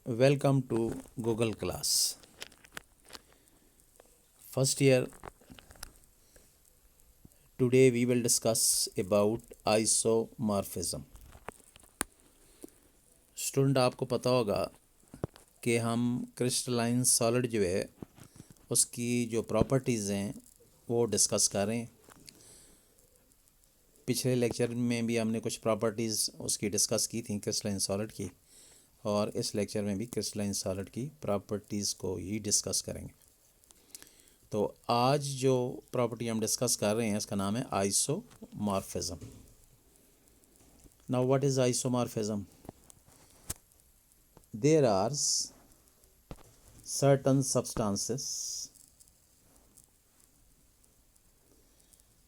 Welcome to Google class. First year, today we will discuss about isomorphism. Student आपको पता होगा कि हम क्रिस्टलाइन सॉलिड जो है उसकी जो प्रॉपर्टीज़ हैं वो डिस्कस कर रहे हैं। पिछले लेक्चर में भी हमने कुछ प्रॉपर्टीज़ उसकी डिस्कस की थी क्रिस्टलाइन सॉलिड की, और इस लेक्चर में भी क्रिस्टलाइन सॉलिड की प्रॉपर्टीज़ को ही डिस्कस करेंगे। तो आज जो प्रॉपर्टी हम डिस्कस कर रहे हैं इसका नाम है isomorphism. Now what is isomorphism? There are certain substances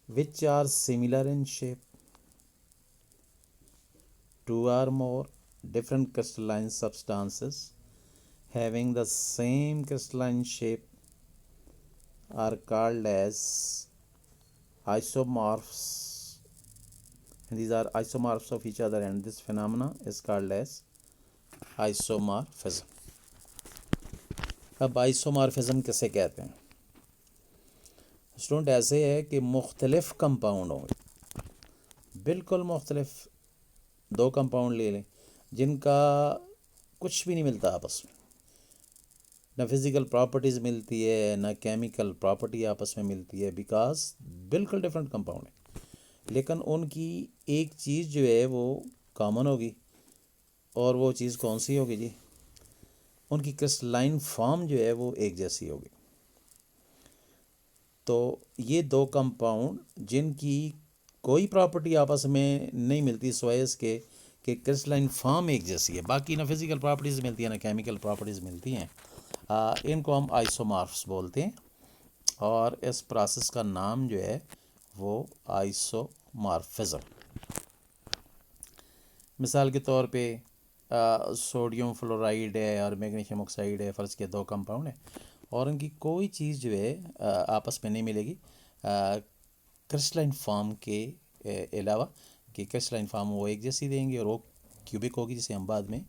which are similar in shape. Two or more different crystalline substances having the same crystalline shape are called as isomorphs, and these are isomorphs of each other, and this phenomena is called as isomorphism. अब isomorphism किसे कहते हैं? Student ऐसे है कि मुख्तलिफ compound होंगे, बिल्कुल मुख्तलिफ दो कंपाउंड ले लें जिनका कुछ भी नहीं मिलता आपस में, ना फिज़िकल प्रॉपर्टीज़ मिलती है ना केमिकल प्रॉपर्टी आपस में मिलती है, बिकॉज बिल्कुल डिफरेंट कंपाउंड है, लेकिन उनकी एक चीज़ जो है वो कॉमन होगी। और वो चीज़ कौन सी होगी जी? उनकी क्रिस्टलाइन फॉर्म जो है वो एक जैसी होगी। तो ये दो कंपाउंड जिनकी कोई प्रॉपर्टी आपस में नहीं मिलती सिवाय इसके कि क्रिस्टलाइन फॉर्म एक जैसी है, बाकी ना फिज़िकल प्रॉपर्टीज़ मिलती हैं ना केमिकल प्रॉपर्टीज़ मिलती हैं, इनको हम आइसोमॉर्फ्स बोलते हैं। और इस प्रोसेस का नाम जो है वो आइसोमॉर्फिज्म। मिसाल के तौर पे सोडियम फ्लोराइड है और मैग्नीशियम ऑक्साइड है, फ़र्ज़ के दो कंपाउंड है और उनकी कोई चीज़ जो है आपस में नहीं मिलेगी क्रिस्टलाइन फॉर्म के अलावा, कि क्रिस्टलाइन फॉर्म वो एक जैसी देंगे और वो क्यूबिक होगी, जिसे हम बाद में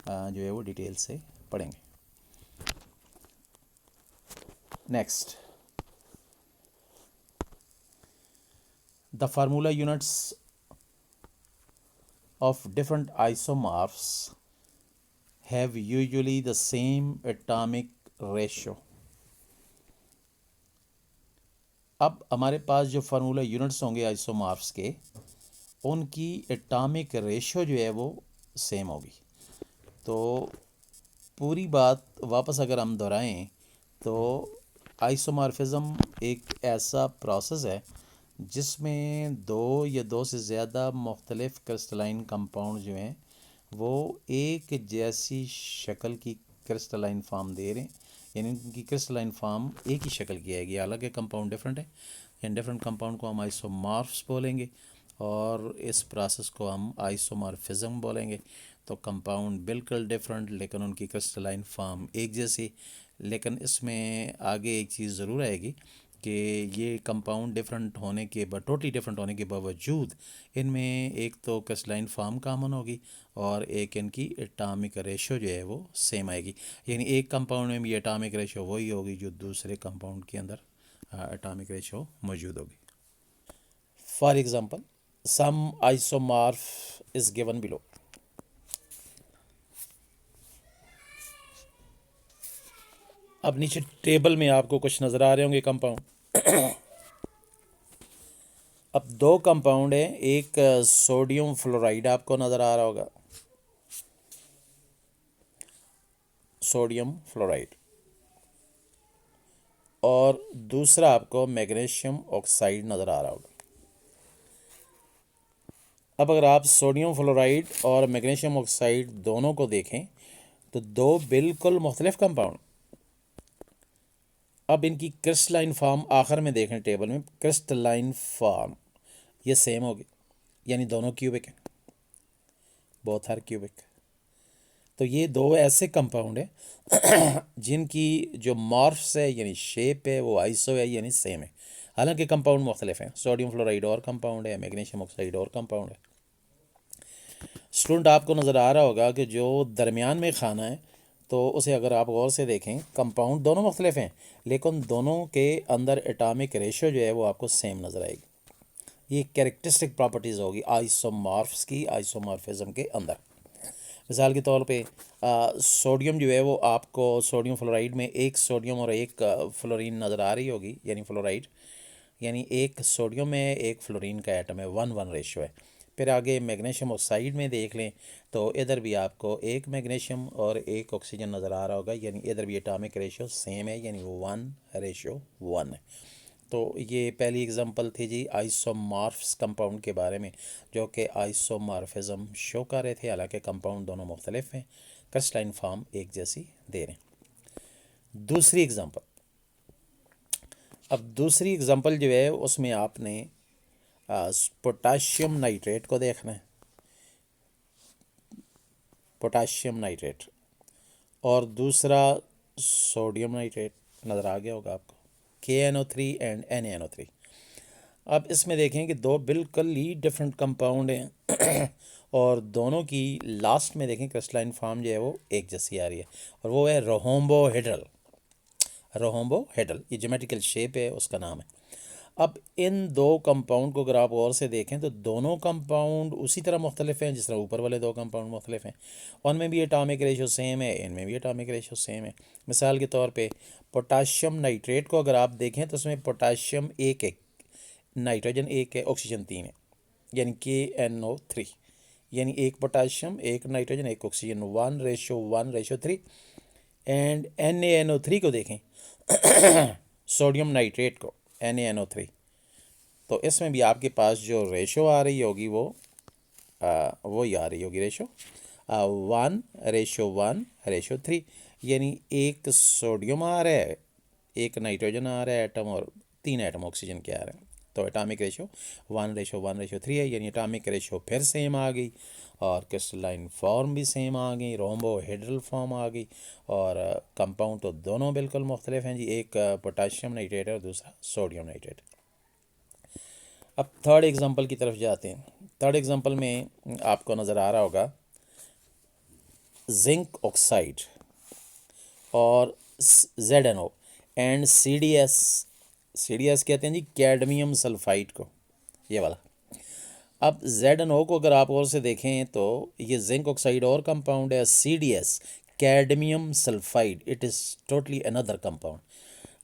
जो है वो डिटेल से पढ़ेंगे। Next, the formula units of different isomorphs have usually the same atomic ratio. अब हमारे पास जो फार्मूला यूनिट्स होंगे आइसोमॉर्फ्स के, उनकी एटॉमिक रेशियो जो है वो सेम होगी। तो पूरी बात वापस अगर हम दोहराएं तो आइसोमॉर्फिज्म एक ऐसा प्रोसेस है जिसमें दो या दो से ज़्यादा मुख्तलिफ क्रिस्टलाइन कंपाउंड जो हैं वो एक जैसी शक्ल की क्रिस्टलाइन फार्म दे रहे हैं, यानी उनकी क्रिस्टलाइन फार्म एक ही शक्ल की आएगी। हालांकि कंपाउंड डिफरेंट है, इन डिफरेंट कंपाउंड को हम आइसोमॉर्फ्स बोलेंगे और इस प्रोसेस को हम आइसोमॉर्फिज्म बोलेंगे। तो कंपाउंड बिल्कुल डिफरेंट लेकिन उनकी क्रिस्टलाइन फार्म एक जैसी। लेकिन इसमें आगे एक चीज़ ज़रूर आएगी कि ये कंपाउंड डिफरेंट होने के टोटली डिफरेंट होने के बावजूद इनमें एक तो क्रिस्टलाइन फॉर्म कॉमन होगी और एक इनकी एटॉमिक रेशो जो है वो सेम आएगी। यानी एक कंपाउंड में भी एटॉमिक रेशो वही होगी जो दूसरे कंपाउंड के अंदर एटॉमिक रेशो मौजूद होगी। For example, some isomorph is given below. अब नीचे टेबल में आपको कुछ नज़र आ रहे होंगे कंपाउंड। अब दो कंपाउंड है, एक सोडियम फ्लोराइड आपको नज़र आ रहा होगा, सोडियम फ्लोराइड, और दूसरा आपको मैग्नीशियम ऑक्साइड नज़र आ रहा होगा। अब अगर आप सोडियम फ्लोराइड और मैग्नीशियम ऑक्साइड दोनों को देखें तो दो बिल्कुल मुख्तलिफ कंपाउंड। अब इनकी क्रिस्टलाइन फॉर्म आखिर में देखें टेबल में, क्रिस्टलाइन फॉर्म ये सेम होगी, यानी दोनों क्यूबिक हैं, बोथ आर क्यूबिक। तो ये दो ऐसे कंपाउंड है जिनकी जो मॉर्फ्स है यानी शेप है वो आइसो है यानी सेम है, हालांकि कंपाउंड मुख्तलिफ हैं। सोडियम फ्लोराइड और कंपाउंड है, मैग्नीशियम ऑक्साइड और कंपाउंड है। स्टूडेंट आपको नज़र आ रहा होगा कि जो दरमियान में खाना है तो उसे अगर आप गौर से देखें, कंपाउंड दोनों मुख्तलिफ हैं लेकिन दोनों के अंदर एटॉमिक रेशो जो है वो आपको सेम नज़र आएगी। ये कैरेक्टरिस्टिक प्रॉपर्टीज़ होगी आइसोमॉर्फ्स की, आइसोमॉर्फिज्म के अंदर। मिसाल के तौर पे सोडियम जो है वो आपको सोडियम फ्लोराइड में एक सोडियम और एक फ्लोरीन नज़र आ रही होगी, यानी फ्लोराइड, यानी एक सोडियम में एक फ्लोरीन का एटम है, 1:1 रेशो है। फिर आगे मैग्नीशियम ऑक्साइड में देख लें तो इधर भी आपको एक मैग्नीशियम और एक ऑक्सीजन नज़र आ रहा होगा, यानी इधर भी एटॉमिक रेशो सेम है, यानी वो 1:1 है। तो ये पहली एग्जांपल थी जी आइसोमॉर्फ्स कंपाउंड के बारे में, जो कि आइसोमॉर्फिज्म शो कर रहे थे, हालांकि कंपाउंड दोनों मुख्तलिफ हैं, क्रिस्टलाइन फॉर्म एक जैसी दे रहे हैं। दूसरी एग्जांपल, अब दूसरी एग्जांपल जो है उसमें आपने पोटाशियम नाइट्रेट को देखना है, पोटाशियम नाइट्रेट, और दूसरा सोडियम नाइट्रेट नज़र आ गया होगा आपको, KNO3 एंड NaNO3। अब इसमें देखें कि दो बिल्कुल ही डिफरेंट कंपाउंड हैं और दोनों की लास्ट में देखें क्रिस्टलाइन फॉर्म जो है वो एक जैसी आ रही है, और वो है रोहोम्बोहेड्रल। रोहोम्बोहेड्रल ये ज्योमेट्रिकल शेप है, उसका नाम है। अब इन दो कंपाउंड को अगर आप गौर से देखें तो दोनों कंपाउंड उसी तरह मुख्तलिफ हैं जिस तरह ऊपर वाले दो कंपाउंड मुख्तलिफ हैं, उनमें भी एटॉमिक रेशो सेम है, इनमें भी एटॉमिक रेशो सेम है। मिसाल के तौर पे पोटाशियम नाइट्रेट को अगर आप देखें तो उसमें पोटाशियम एक है, नाइट्रोजन एक है, ऑक्सीजन तीन है, यानी KNO3, यानी एक पोटाशियम एक नाइट्रोजन एक ऑक्सीजन, 1:1:3। एंड NaNO3 को देखें सोडियम नाइट्रेट को, NaNO3, तो इसमें भी आपके पास जो रेशो आ रही होगी वो ही आ रही होगी रेशो 1:1:3, यानी एक सोडियम आ रहा है, एक नाइट्रोजन आ रहा है एटम, और 3 एटम ऑक्सीजन के आ रहे हैं। तो एटॉमिक रेशो 1:1:3 है, यानी एटॉमिक रेशो फिर सेम आ गई, और क्रिस्टलाइन फॉर्म भी सेम आ गई, रोम्बोहेड्रल फॉर्म आ गई, और कंपाउंड तो दोनों बिल्कुल मुख्तलिफ हैं जी, एक पोटाशियम नाइट्रेट है और दूसरा सोडियम नाइट्रेट। अब थर्ड एग्जांपल की तरफ जाते हैं। थर्ड एग्जांपल में आपको नज़र आ रहा होगा जिंक ऑक्साइड और ZNO एंड CDS। CDS कहते हैं जी कैडमियम सल्फाइड को, ये वाला। अब ZNO को अगर आप और से देखें तो ये जिंक ऑक्साइड और कंपाउंड है, CDS cadmium sulphide, it is totally another compound.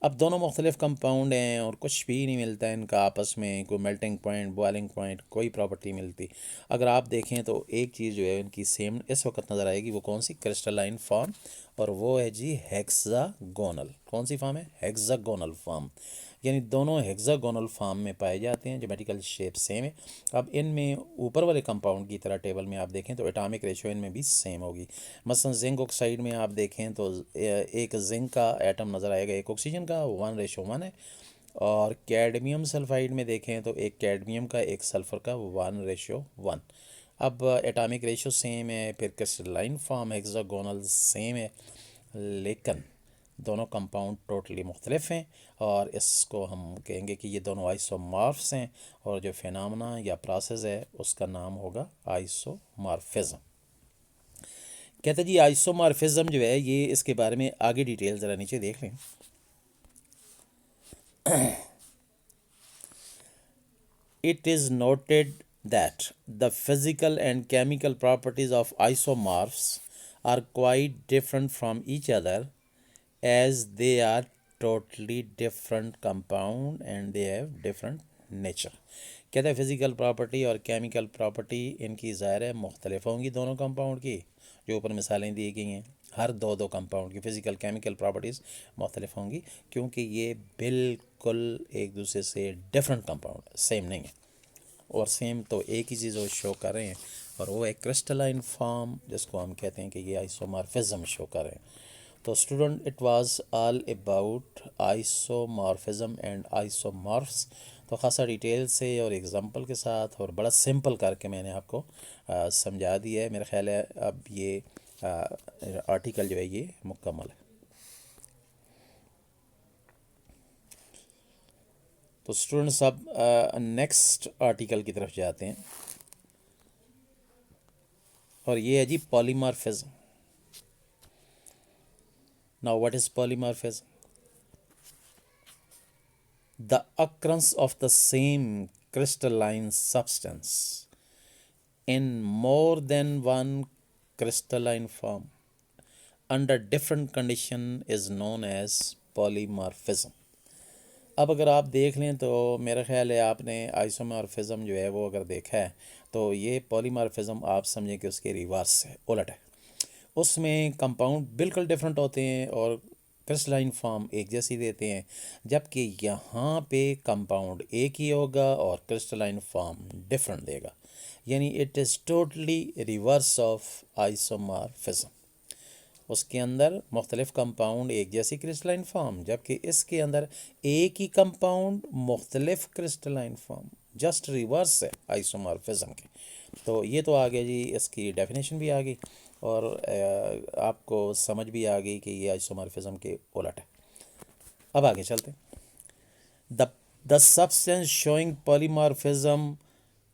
अब दोनों मुख्तलिफ कंपाउंड हैं और कुछ भी नहीं मिलता है इनका आपस में, कोई मेल्टिंग पॉइंट, बॉइलिंग पॉइंट, कोई प्रॉपर्टी मिलती। अगर आप देखें तो एक चीज़ जो है इनकी सेम इस वक्त नज़र आएगी, वो कौन सी, क्रिस्टलाइन फॉर्म, और वो है जी हेक्सागोनल। कौन सी फॉर्म है, हेक्सागोनल फॉर्म, यानी दोनों हेक्सागोनल फॉर्म में पाए जाते हैं, ज्योमेट्रिकल शेप सेम है। अब इनमें ऊपर वाले कंपाउंड की तरह टेबल में आप देखें तो एटॉमिक रेशो इनमें भी सेम होगी। मसलन जिंक ऑक्साइड में आप देखें तो एक जिंक का एटम नज़र आएगा एक ऑक्सीजन का, 1:1 है, और कैडमियम सल्फाइड में देखें तो एक कैडमियम का एक सल्फ़र का, 1:1। अब एटॉमिक रेशो सेम है, फिर क्रिस्टलाइन फॉर्म हेक्सागोनल सेम है, लेकिन दोनों कंपाउंड टोटली मुख्तलिफ हैं, और इसको हम कहेंगे कि ये दोनों आइसोमॉर्फ्स हैं, और जो फिनोमेना या प्रोसेस है उसका नाम होगा आइसोमॉर्फिज्म। कहते जी आइसोमॉर्फिज्म जो है ये, इसके बारे में आगे डिटेल ज़रा नीचे देख लें। It is noted that the physical and chemical properties of isomorphs are quite different from each other, as they are totally different compound and they have different nature। कहते हैं फिज़िकल प्रॉपर्टी और chemical property इनकी ज़ाहिर है मुख्तलिफ होंगी दोनों compound की, जो ऊपर मिसालें दी गई हैं, हर दो कंपाउंड की फ़िज़िकल केमिकल प्रॉपर्टीज़ मुख्तलिफ होंगी, क्योंकि ये बिल्कुल एक दूसरे से डिफरेंट कंपाउंड, सेम नहीं है। और सेम तो एक ही चीज़ वो शो कर रहे हैं, और वो है क्रिस्टलाइन फॉर्म, जिसको हम कहते हैं कि ये आइसोमॉर्फिज्म शो कर रहे हैं। तो student, it was all about isomorphism and isomorphs. तो ख़ासा डिटेल से और एग्जांपल के साथ और बड़ा सिंपल करके मैंने आपको समझा दिया है। मेरा ख्याल है अब ये आर्टिकल जो है ये मुकम्मल है। तो स्टूडेंट्स अब नेक्स्ट आर्टिकल की तरफ जाते हैं, और ये है जी polymorphism. Now, what is polymorphism? The occurrence of the same crystalline substance in more than one crystalline form under different condition is known as polymorphism. अब अगर आप देख लें तो मेरा ख्याल है आपने आइसोमॉर्फिज्म जो है वो अगर देखा है तो ये पॉलीमॉर्फिज्म आप समझें कि उसके रिवर्स है, उलट है। उसमें कंपाउंड बिल्कुल डिफरेंट होते हैं और क्रिस्टलाइन फॉर्म एक जैसी देते हैं, जबकि यहाँ पे कंपाउंड एक ही होगा और क्रिस्टलाइन फॉर्म डिफरेंट देगा, यानी it is totally reverse of isomorphism. उसके अंदर मुख्तलिफ कंपाउंड एक जैसी क्रिस्टलाइन फॉर्म, जबकि इसके अंदर एक ही कंपाउंड मुख्तलिफ क्रिस्टलाइन फॉर्म, जस्ट रिवर्स है आइसोमॉर्फिज्म के। तो ये तो आ गया जी, इसकी डेफिनेशन भी आ गई और आपको समझ भी आ गई कि ये आइसोमॉर्फिज्म के उलट है। अब आगे चलते हैं। The substance showing polymorphism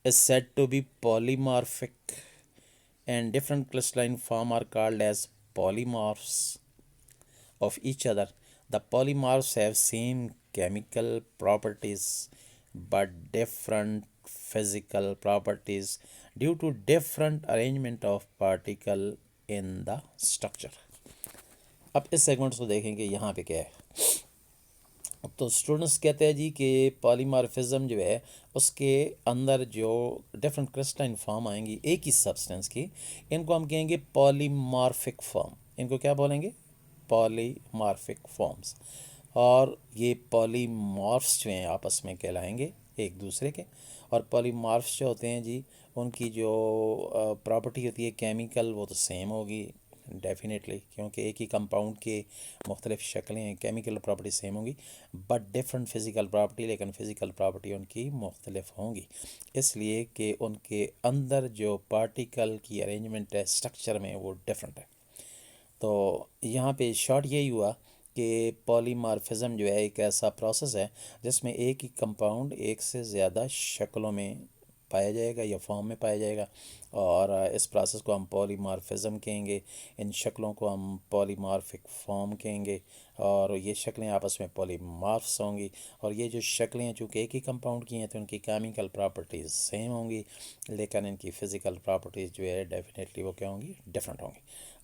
is said to be polymorphic and different crystalline form are called as polymorphs of each other. The polymorphs have same chemical properties but different physical properties due to different arrangement of particle in the structure. अब इस segment को देखेंगे यहाँ पे क्या है। तो students कहते हैं जी कि पॉलीमॉर्फिज्म जो है उसके अंदर जो डिफरेंट क्रिस्टलाइन फॉर्म आएंगी एक ही सब्सटेंस की, इनको हम कहेंगे पॉलीमॉर्फिक फॉर्म। इनको क्या बोलेंगे? Polymorphic forms. और ये पॉलीमॉर्फ्स जो हैं आपस में कहलाएंगे एक दूसरे के। और पॉलीमॉर्फ्स जो होते हैं जी उनकी जो प्रॉपर्टी होती है केमिकल वो तो सेम होगी डेफिनेटली, क्योंकि एक ही कंपाउंड के मुख्तलिफ शक्लें हैं, केमिकल प्रॉपर्टी सेम होंगी बट डिफरेंट फिज़िकल प्रॉपर्टी, लेकिन फ़िज़िकल प्रॉपर्टी उनकी मुख्तलिफ होंगी, इसलिए कि उनके अंदर जो पार्टिकल की अरेंजमेंट है स्ट्रक्चर में वो डिफरेंट है। तो यहाँ पे शॉर्ट यही हुआ कि पॉलीमॉर्फिज्म जो है एक ऐसा प्रोसेस है जिसमें एक ही कंपाउंड एक से ज़्यादा शक्लों में पाया जाएगा या फॉर्म में पाया जाएगा, और इस प्रोसेस को हम पॉलीमॉर्फिज्म कहेंगे। इन शक्लों को हम पॉलीमॉर्फिक फॉर्म कहेंगे और ये शक्लें आपस में पॉलीमॉर्फ्स होंगी। और ये जो शक्लें हैं चूँकि एक ही कंपाउंड की हैं तो उनकी केमिकल प्रॉपर्टीज़ सेम होंगी, लेकिन इनकी फ़िज़िकल प्रॉपर्टीज़ जो है डेफिनेटली वो क्या होंगी? डिफरेंट होंगी।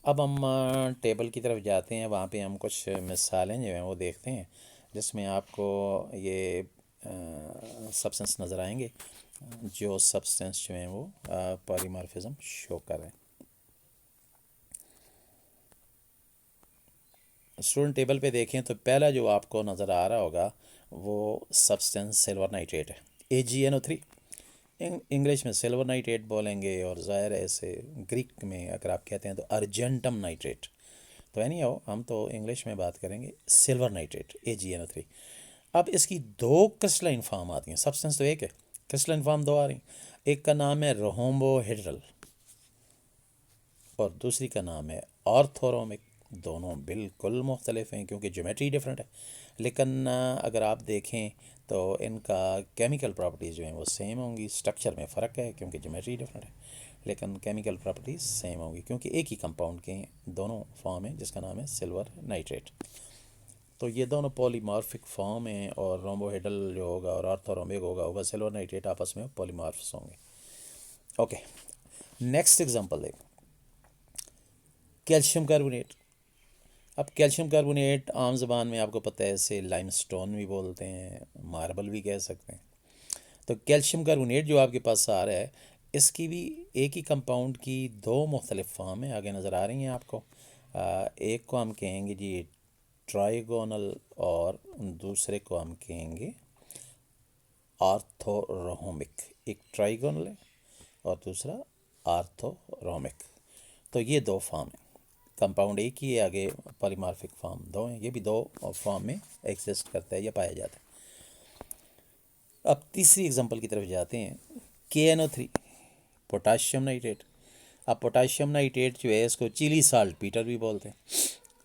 अब हम टेबल की तरफ जाते हैं, वहाँ पे हम कुछ मिसालें जो हैं वो देखते हैं जिसमें आपको ये सब्सटेंस नज़र आएंगे जो सब्सटेंस जो हैं वो पॉलीमॉर्फिज्म शो कर रहे हैं। स्टूडेंट टेबल पे देखें तो पहला जो आपको नज़र आ रहा होगा वो सब्सटेंस सिल्वर नाइट्रेट है, AgNO3। इंग्लिश में सिल्वर नाइट्रेट बोलेंगे और ज़ाहिर है ऐसे ग्रीक में अगर आप कहते हैं तो अर्जेंटम नाइट्रेट। तो एनी हो, हम तो इंग्लिश में बात करेंगे सिल्वर नाइट्रेट AgNO3। अब इसकी दो क्रिस्टलाइन फॉर्म आती हैं, सब्सटेंस तो एक है, क्रिस्टलाइन फॉर्म दो आ रही। एक का नाम है रोम्बोहेड्रल और दूसरी का नाम है ऑर्थोरोमिक। दोनों बिल्कुल मुख्तलिफ हैं क्योंकि ज्योमेट्री डिफरेंट है, लेकिन अगर आप देखें तो इनका केमिकल प्रॉपर्टीज़ जो हैं वो सेम होंगी। स्ट्रक्चर में फ़र्क है क्योंकि ज्योमेट्री डिफरेंट है, लेकिन केमिकल प्रॉपर्टीज़ सेम होंगी क्योंकि एक ही कंपाउंड के दोनों फॉर्म है जिसका नाम है सिल्वर नाइट्रेट। तो ये दोनों पॉलीमॉर्फिक फॉर्म हैं और रोम्बोहेड्रल जो होगा और ऑर्थोरोमिक होगा सिल्वर नाइट्रेट आपस में पॉलीमॉर्फ्स होंगे। ओके, नेक्स्ट एग्जांपल देख, कैल्शियम कार्बोनेट। अब कैल्शियम कार्बोनेट आम ज़बान में आपको पता है इसे लाइमस्टोन भी बोलते हैं, मार्बल भी कह सकते हैं। तो कैल्शियम कार्बोनेट जो आपके पास आ रहा है इसकी भी एक ही कंपाउंड की दो मुख्तलिफ फॉर्म है, आगे नज़र आ रही हैं आपको। एक को हम कहेंगे जी ट्राइगोनल और दूसरे को हम कहेंगे आर्थोरोमिक। एक ट्राइगोनल है और दूसरा आर्थोरोमिक। तो ये दो फॉर्म है, कंपाउंड एक ही है, आगे पॉलीमॉर्फिक फॉर्म दो हैं, ये भी दो फॉर्म में एग्जिस्ट करता है या पाया जाता है। अब तीसरी एग्जांपल की तरफ जाते हैं, KNO3 पोटाशियम नाइट्रेट। अब पोटाशियम नाइट्रेट जो है इसको चिली साल्ट पीटर भी बोलते हैं।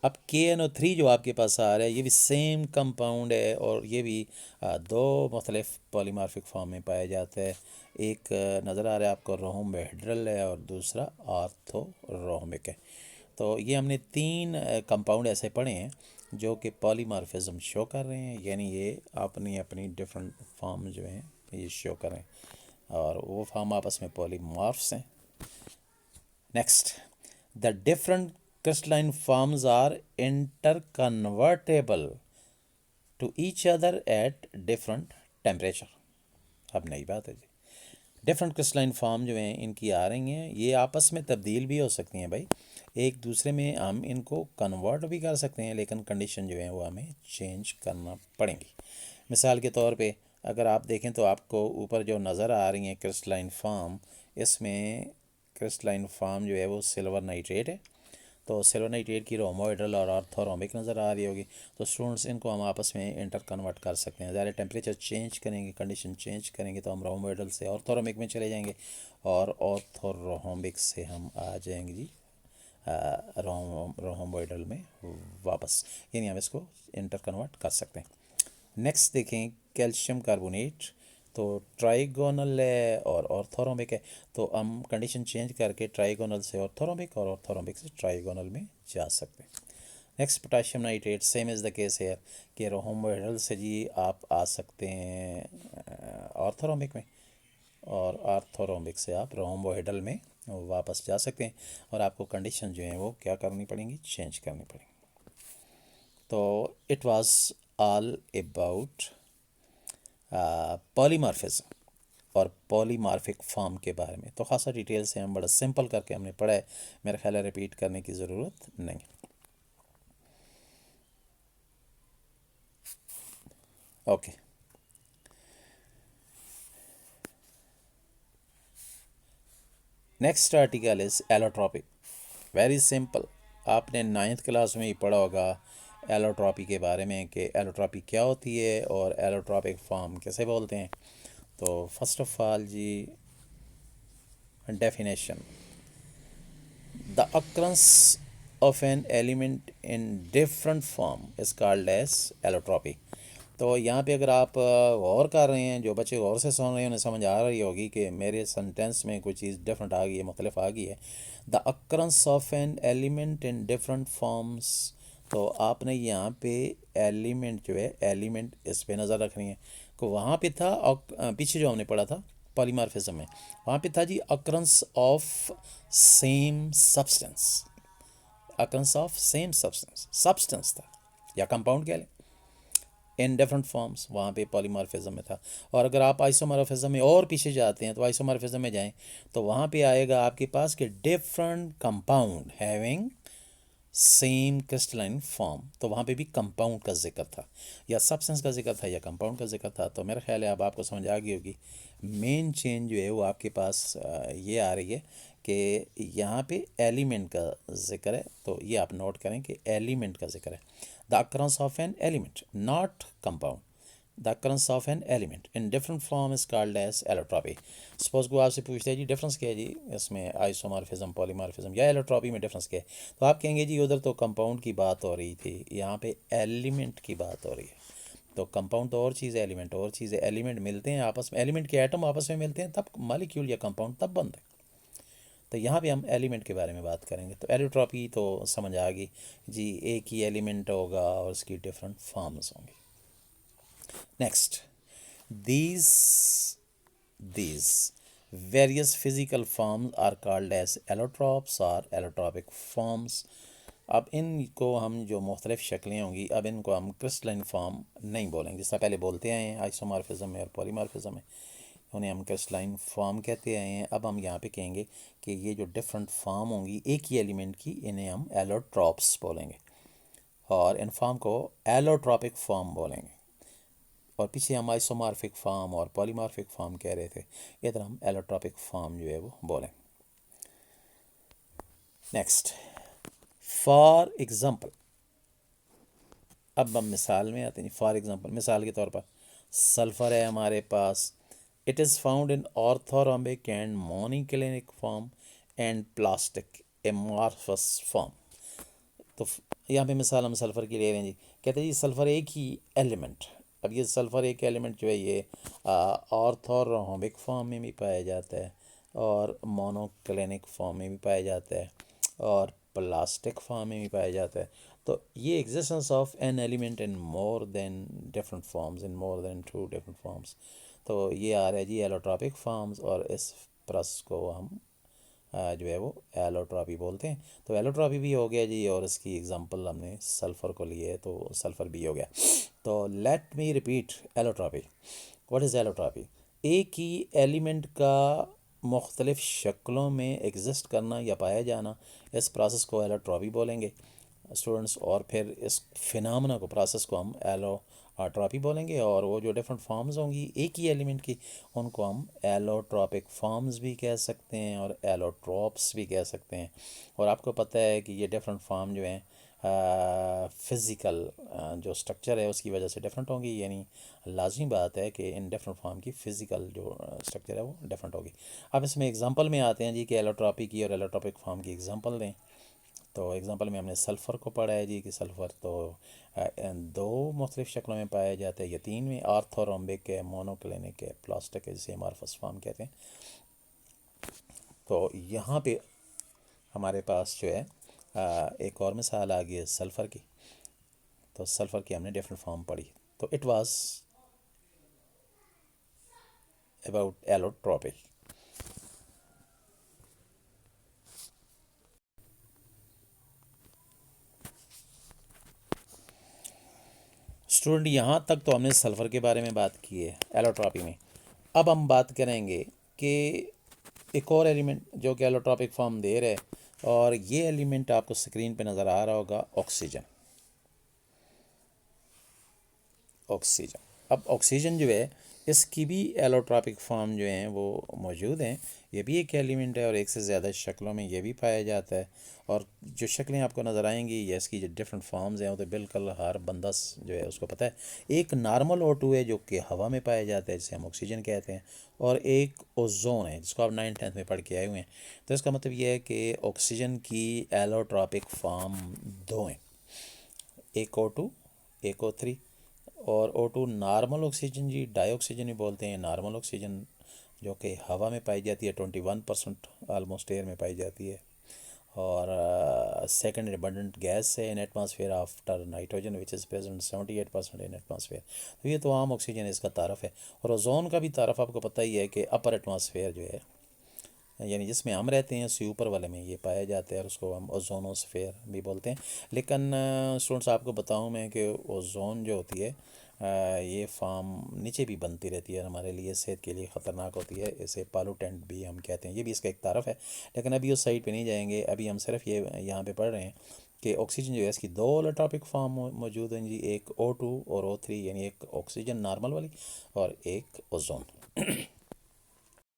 अब KNO3 जो आपके पास आ रहा है ये भी सेम कंपाउंड है और ये भी दो मुख्तलिफ पॉलीमॉर्फिक फॉर्म में पाया जाता है। एक नज़र आ रहा है आपको रोम्बोहेड्रल है और दूसरा आर्थोरोमिक है। तो ये हमने 3 कंपाउंड ऐसे पढ़े हैं जो कि पॉलीमॉर्फिज्म शो कर रहे हैं, यानी ये अपनी अपनी डिफरेंट फॉर्म जो हैं ये शो कर रहे हैं और वो फॉर्म आपस में पॉलीमॉर्फ्स हैं। Next, the different crystalline forms are interconvertible to each other at different temperature. अब नई बात है जी, डिफरेंट क्रिस्टलाइन फॉर्म जो हैं इनकी आ रही हैं, ये आपस में तब्दील भी हो सकती हैं भाई, एक दूसरे में हम इनको कन्वर्ट भी कर सकते हैं, लेकिन कंडीशन जो है वो हमें चेंज करना पड़ेंगी। मिसाल के तौर पे अगर आप देखें तो आपको ऊपर जो नज़र आ रही हैं क्रिस्टलाइन फॉर्म, इसमें क्रिस्टलाइन फॉर्म जो है वो सिल्वर नाइट्रेट है। तो सिल्वर नाइट्रेट की रोमोइडल और ऑर्थोरोमिक नज़र आ रही होगी। तो स्टूडेंट्स इनको हम आपस में इंटर कन्वर्ट कर सकते हैं। ज़्यादा टेम्परेचर चेंज करेंगे, कंडीशन चेंज करेंगे तो हम रोमोइडल से ऑर्थोरोमिक में चले जाएंगे और ऑर्थोरोमिक से हम आ जाएंगे जी रोमोइडल में वापस, यानी हम इसको इंटर कन्वर्ट कर सकते हैं। नेक्स्ट देखें कैल्शियम कार्बोनेट, तो ट्राइगोनल है और ऑर्थोरोमिक है, तो हम कंडीशन चेंज करके ट्राइगोनल से ऑर्थोरोमिक और ऑर्थोरोमिक से ट्राइगोनल में जा सकते हैं। Next potassium nitrate, same is the case है कि रोमोइडल से जी आप आ सकते हैं ऑर्थोरोमिक में और ऑर्थोरोमिक से आप रोमोइडल में वापस जा सकते हैं और आपको कंडीशन जो है वो क्या करनी पड़ेंगी, चेंज करनी पड़ेंगी। तो it was all about polymorphism और पॉलीमॉर्फिक फॉर्म के बारे में। तो खासा डिटेल से हम बड़ा सिंपल करके हमने पढ़ा है, मेरा ख्याल है रिपीट करने की ज़रूरत नहीं। Okay, next article is allotropy. Very simple, आपने 9th क्लास में ही पढ़ा होगा एलोट्रॉपी के बारे में कि एलोट्रॉपी क्या होती है और एलोट्रॉपिक फॉर्म कैसे बोलते हैं। तो फर्स्ट ऑफ ऑल जी, definition, the occurrence of an element in different form is called as allotropy। तो यहाँ पे अगर आप गौर कर रहे हैं, जो बच्चे गौर से सुन रहे हैं उन्हें समझ आ रही होगी कि मेरे सेंटेंस में कोई चीज़ डिफरेंट आ गई है, मुख्तलिफ आ गई है। The occurrence of an element in different forms, तो आपने यहाँ पे एलिमेंट जो है, एलिमेंट इस पे नज़र रखनी है कि वहाँ पे था और पीछे जो हमने पढ़ा था पॉलीमॉर्फिज्म में, वहाँ पे था जी occurrence of same substance, occurrence of same substance, substance था या कंपाउंड कह लें, इन डिफरेंट फॉर्म्स, वहाँ पे पॉलीमॉर्फिज्म में था। और अगर आप आइसोमॉर्फिज्म में और पीछे जाते हैं तो आइसोमॉर्फिज्म में जाएं तो वहाँ पे आएगा आपके पास कि different compound having same crystalline form, तो वहाँ पे भी कंपाउंड का जिक्र था, या सब्सटेंस का जिक्र था या कंपाउंड का जिक्र था। तो मेरा ख्याल है अब आपको समझ आ गई होगी मेन चेंज जो है वो आपके पास ये आ रही है कि यहाँ पे एलिमेंट का जिक्र है। तो ये आप नोट करें कि एलिमेंट का जिक्र है, the occurrence of an element not compound, the occurrence of an element in different form is called as allotropy. Suppose को आपसे पूछते हैं जी डिफरेंस क्या है जी इसमें आइसोमॉर्फिज्म पॉलीमॉर्फिज्म या एलोट्रॉपी में डिफरेंस क्या है, तो आप कहेंगे जी उधर तो कंपाउंड की बात हो रही थी, यहाँ पे एलिमेंट की बात हो रही है। तो कंपाउंड तो और चीज़ है, एलिमेंट और चीज़ है। एलिमेंट मिलते हैं आपस में, एलिमेंट के एटम आपस में मिलते हैं तब मॉलिक्यूल या कंपाउंड तब बनते हैं। तो यहाँ पे हम एलिमेंट के बारे में बात करेंगे। तो एलोट्रॉपी तो समझ आ गई जी, एक ही एलिमेंट होगा और उसकी डिफरेंट फॉर्म्स होंगी। Next, these these various physical forms are called as allotropes or allotropic forms। अब इनको हम जो मुख्तलिफ शक्लें होंगी, अब इनको हम क्रिस्टलाइन फॉर्म नहीं बोलेंगे, जिससे पहले बोलते आए हैं आइसोमॉर्फिज्म में और पॉलीमॉर्फिज्म में, उन्हें हम क्रिस्टलाइन फॉर्म कहते आए हैं। अब हम यहाँ पे कहेंगे कि ये जो डिफरेंट फॉर्म होंगी एक ही एलिमेंट की, इन्हें हम एलोट्रॉप्स बोलेंगे और इन फॉर्म को एलोट्रॉपिक फॉर्म बोलेंगे। और पीछे हम आइसोमॉर्फिक फॉर्म और पॉलीमॉर्फिक फॉर्म कह रहे थे, इधर हम एलोट्रॉपिक फॉर्म जो है वो बोलें। नेक्स्ट, फॉर एग्ज़ाम्पल, अब हम मिसाल में आते हैं। फॉर एग्ज़ाम्पल, मिसाल के तौर पर सल्फ़र है हमारे पास, it is found in orthorhombic and monoclinic form and plastic amorphous form. तो यहाँ पे मिसाल हम सल्फ़र की ले रहे हैं जी, कहते हैं जी सल्फ़र एक ही एलिमेंट, अब ये सल्फ़र एक एलिमेंट जो है ये ऑर्थोरोम्बिक फॉर्म में भी पाया जाता है और मोनोक्लिनिक फॉर्म में भी पाया जाता है और प्लास्टिक फॉर्म में भी पाया जाता है। तो ये existence of an element in more than different forms, in more than 2 different forms, तो ये आ रहा है जी एलोट्रॉपिक फॉर्म्स, और इस प्रोसेस को हम जो है वो एलोट्रॉपी बोलते हैं। तो एलोट्रॉपी भी हो गया जी, और इसकी एग्जांपल हमने सल्फ़र को लिए है, तो सल्फ़र भी हो गया। तो let me repeat allotropy. What is allotropy? एक ही एलिमेंट का मुख्तलिफ़ शक्लों में एग्जिस्ट करना या पाया जाना, इस प्रोसेस को एलोट्रॉपी बोलेंगे स्टूडेंट्स। और फिर इस फिनोमेना को, प्रोसेस को हम एलोट्रॉपी बोलेंगे। और वो जो डिफरेंट फॉर्म्स होंगी एक ही एलिमेंट की, उनको हम एलोट्रॉपिक फॉर्म्स भी कह सकते हैं और एलोट्रॉप्स भी कह सकते हैं। और आपको पता है कि ये डिफरेंट फॉर्म जो हैं फ़िज़िकल जो स्ट्रक्चर है उसकी वजह से डिफरेंट होंगी, यानी लाजमी बात है कि इन डिफरेंट फॉर्म की फ़िज़िकल जो स्ट्रक्चर है वो डिफरेंट होगी। अब इसमें एग्जांपल में आते हैं जी कि एलोट्रॉपी की और एलोट्रॉपिक फॉर्म की एग्जांपल दें। तो एग्जांपल में हमने सल्फ़र को पढ़ा है जी कि सल्फ़र तो दो मुख्तलिफ़ शक्लों में पाया जाता है, या 3 में, आर्थोरोम्बिक है, मोनोक्लिनिक है, प्लास्टिक है, जिसे अमारफस फॉर्म कहते हैं। तो यहाँ पे हमारे पास जो है एक और मिसाल आ गई है सल्फ़र की। तो सल्फ़र की हमने डिफरेंट फॉर्म पढ़ी। तो it was about allotropic. Student यहाँ तक तो हमने सल्फ़र के बारे में बात की है एलोट्रॉपी में। अब हम बात करेंगे कि एक और एलिमेंट जो कि एलोट्रॉपिक फॉर्म दे रहा है, और ये एलिमेंट आपको स्क्रीन पे नज़र आ रहा होगा, ऑक्सीजन। ऑक्सीजन, अब ऑक्सीजन जो है इसकी भी एलोट्रॉपिक फॉर्म जो हैं वो मौजूद हैं। ये भी एक एलिमेंट है और एक से ज़्यादा शक्लों में ये भी पाया जाता है। और जो शक्लें आपको नज़र आएंगी या इसकी जो डिफरेंट फॉर्म्स हैं वो तो बिल्कुल हर बंदा जो है उसको पता है। एक नॉर्मल O2 है जो कि हवा में पाया जाता है, जिसे हम ऑक्सीजन कहते हैं। और एक ओजोन है जिसको आप 9th-10th में पढ़ के आए हुए हैं। तो इसका मतलब ये है कि ऑक्सीजन की एलोट्रॉपिक फॉर्म 2 हैं, एक O2, एक O3। और O2 नॉर्मल ऑक्सीजन जी, डाईऑक्सीजन ही बोलते हैं। नॉर्मल ऑक्सीजन जो कि हवा में पाई जाती है, 21% आलमोस्ट एयर में पाई जाती है। और सेकंड अबंडेंट गैस है इन atmosphere after nitrogen which is present 78% in atmosphere. तो ये तो आम ऑक्सीजन इसका तारफ़ है। और ओजोन का भी तारफ़ आपको पता ही है कि अपर एटमॉस्फेयर जो है, यानी जिसमें हम रहते हैं उसी ऊपर वाले में ये पाया जाता है, और उसको हम ओजोनोस्फेयर भी बोलते हैं। लेकिन स्टूडेंट्स आपको बताऊं मैं कि ओजोन जो होती है ये फार्म नीचे भी बनती रहती है, हमारे लिए सेहत के लिए ख़तरनाक होती है। इसे पॉल्यूटेंट भी हम कहते हैं, ये भी इसका एक तारफ़ है। लेकिन अभी उस साइड पे नहीं जाएंगे, अभी हम सिर्फ ये यहाँ पे पढ़ रहे हैं कि ऑक्सीजन जो है इसकी 2 एलोट्रॉपिक फॉर्म मौजूद हैं जी, एक O2 और O3, यानी एक ऑक्सीजन नॉर्मल वाली और एक ओजोन।